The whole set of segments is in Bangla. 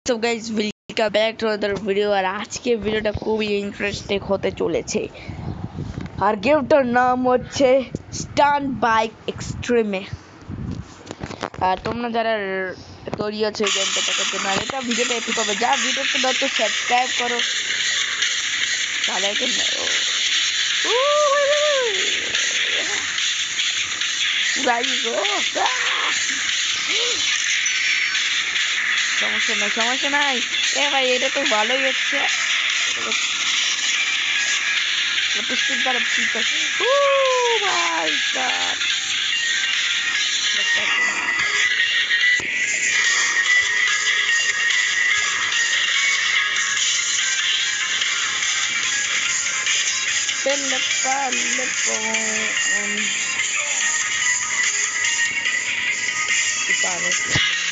So guys, welcome back to another video আর আজকে ভিডিওটা খুবই ইন্টারেস্টিং হতে চলেছে আর গেমটার নাম হচ্ছে স্টান্ট বাইক এক্সট্রিমে। আর তোমরা যারা তৈরি আছে গেমটা দেখার জন্য আর এটা ভিডিওটা এপিক হবে, যা ভিডিওটা দাও তো সাবস্ক্রাইব করো তাহলে সমস্যা নাই এ ভাই, এটা তো ভালোই হচ্ছে। স্পিড বাড়ে, স্পিড বাড়ে। ও মাই গড,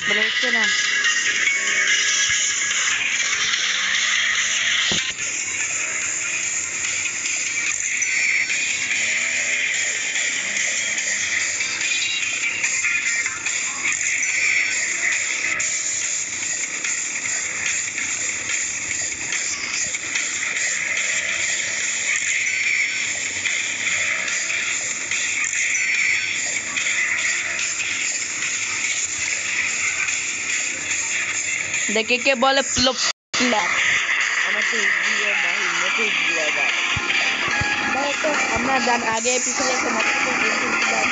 বলে হচ্ছে না। দেখে কে বলে প্লপ প্ল্যাপ, আমাকে দিয়ে ভাই মেটে দিয়ে ভাই। তো আমরা আগে এপিসোডে একটা মজার গেম খেলছিলাম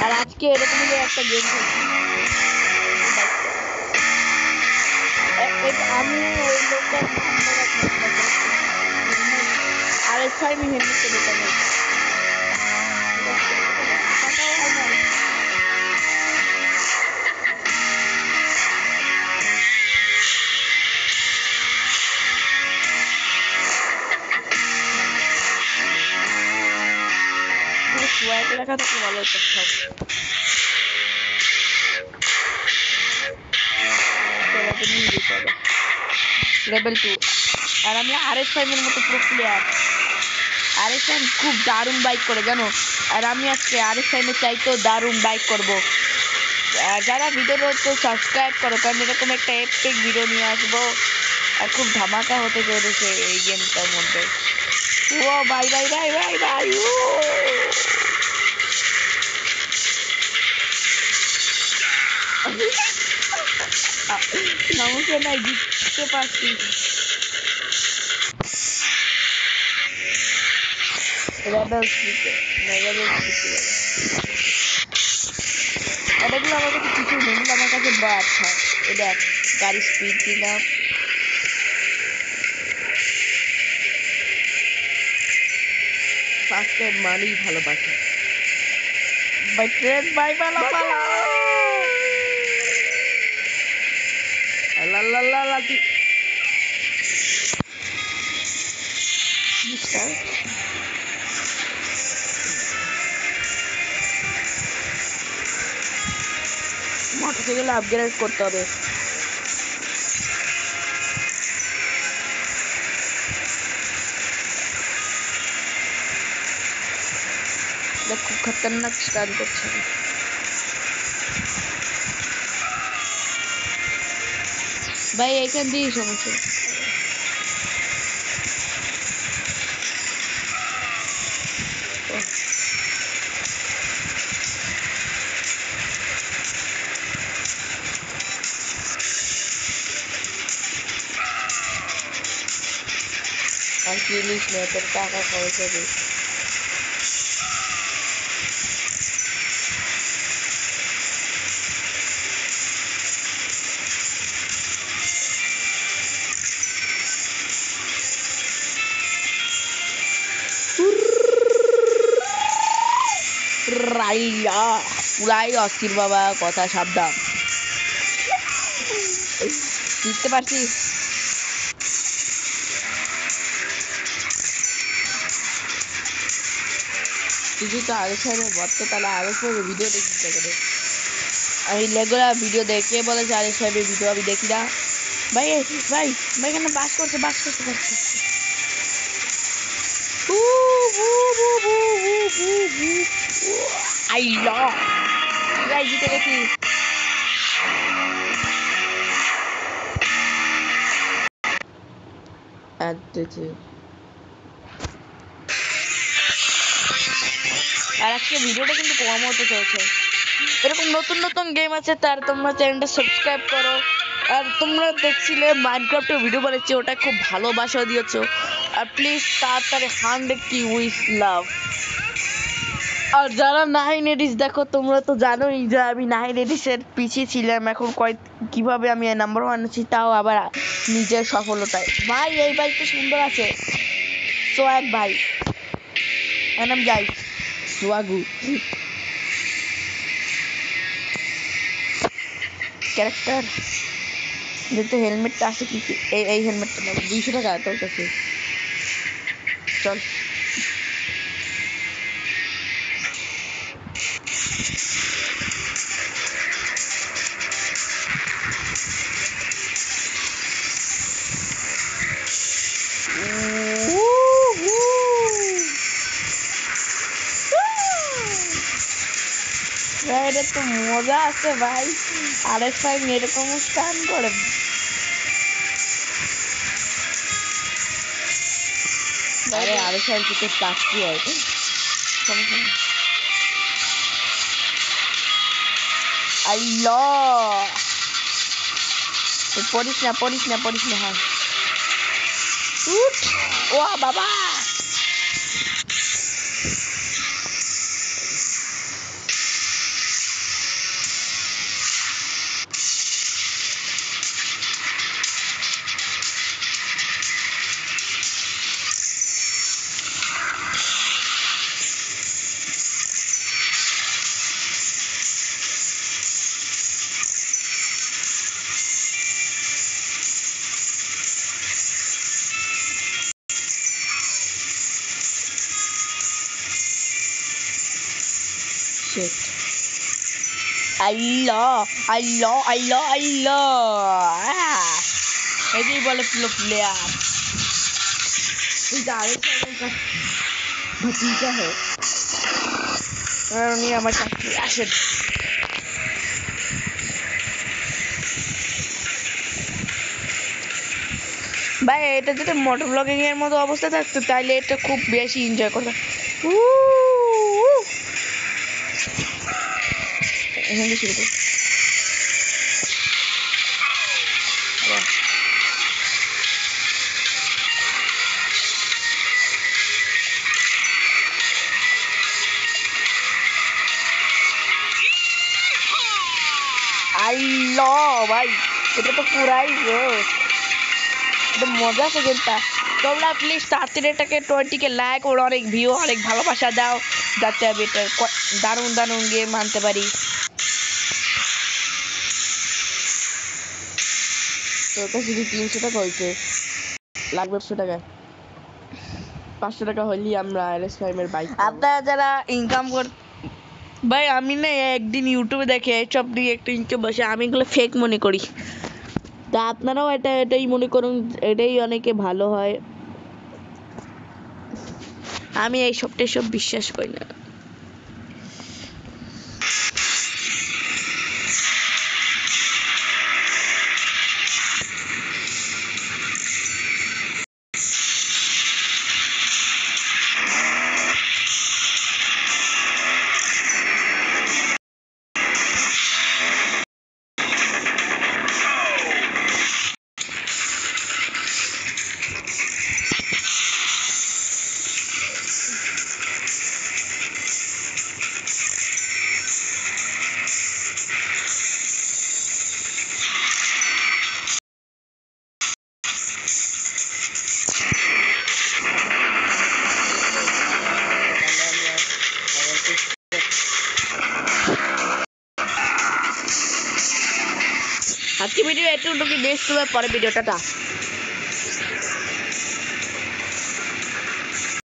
আর আজকে এরকমই একটা গেম খেলছি। আমি ওই লোকটার আর এস আমি হেলমেট করে দিতাম। লেখা থাকলে ভালো হতো সব। লেভেল 2 আর আমি RS5 এর মতো প্রো প্লেয়ার। RS5 খুব দারুণ বাইক করে জানো, আর আমি আজকে RS5 এর চাইতেও দারুণ বাইক করব। যারা ভিডিওটা তো সাবস্ক্রাইব করো, কারণ এরকম একটা এপিক ভিডিও নিয়ে আসবো আর খুব ধামাকা হতে চলেছে এই গেমটার মধ্যে। ও ভাই ভাই ভাই ভাই ভাই, ও সমস্যা নাই, জিততে পারছি। এটাগুলো আমার কাছে কিছু নেই, আমার কাছে আচ্ছা এটা গাড়ি স্পিড দিলাম। ফার্স্ট টাইম মানেই ভালোবাসা বাই ট্রেন বাই পালা পালা লা কি মোটরসাইকেল আপগ্রেড করতে হবে। খুব খতরনাক স্টার্ট করছে। ভাই এখান দিয়েই সমস্যা। আর জিনিস নেই, তোর টাকা খরচ হবে। পুরাই অস্থির বাবা, কথা সাবধান। বুঝতে পারছিস? তুই তো RS5 বলতো, তাহলে RS5 ভিডিও দেখি করে। আমি রেগুলার ভিডিও দেখে বলেছে RS5 ভিডিও আমি দেখি না। ভাই ভাই ভাই কেন বাস করছে বাস করছে বাস করছে। আইলা ভাই জিতে গেছি। আর আজকে ভিডিওটা কিন্তু কম হতে চলছে। এরকম নতুন নতুন গেম আছে, তার তোমরা চ্যানেলটা সাবস্ক্রাইব করো। আর তোমরা দেখছিলে মাইনক্রাফটের ভিডিও বানাচ্ছি, ওটা খুব ভালোবাসা দিয়েছো। আর প্লিজ তাড়াতাড়ি 100 উইথ লাভ। আর যারা 9 এডিস দেখো, তোমরা তো জানোই যে আমি 9 এডিসের পিছিয়ে ছিলাম। এখন কিভাবে আমি নাম্বার 1 আছি, তাও আবার নিজের সফলতায়। ভাই এই বাইকটা সুন্দর আছে, সোয়াগ ভাই, নাম যাই সোয়াগু ক্যারেক্টার। যেহেতু হেলমেটটা আছে, কি এই হেলমেটটা নেব, 200 টাকা তোর কাছে। চল এটা তো মজা আছে ভাই। RS5 এরকম স্টান করে। আরে RS5 তো চাকরি হয়। আল্লাহ, পড়িস না হ্যাঁ। ও বাবা, আল্লাহ, এটাই বলে প্লেয়ার। भतीजा है উনি আমার চাকরি আসেন। ভাই এটা যদি মোটর ব্লগিং এর মতো অবস্থা থাকতো, তাহলে এটা খুব বেশি এনজয় করতাম। হিন্দি শুরু কর। আল্লাহ ভাই, এটা তো পুরাই এটা মজা আছে গেমটা। তোমরা প্লিজ তাড়াতাড়ি এটাকে 20 লাইক ও অনেক ভিউ, অনেক ভালোবাসা দাও, যাতে আমি এটা দারুণ দারুণ গেম আনতে পারি। তোর কাছে যদি 300 টাকা হইছে, লাগবে 100 টাকা, 500 টাকা হইলেই আমরা RS5 এর বাইক। আপনারা যারা ইনকাম ভাই, আমি না একদিন ইউটিউবে দেখে এইসব দিয়ে একটা ইনকাম বসে, আমি এগুলো ফেক মনে করি। তা আপনারাও এটাই মনে করুন, এটাই অনেকে ভালো হয়। আমি এইসব বিশ্বাস করি না। আজকে ভিডিও এতটুকু, নেক্সট পরে ভিডিওটা।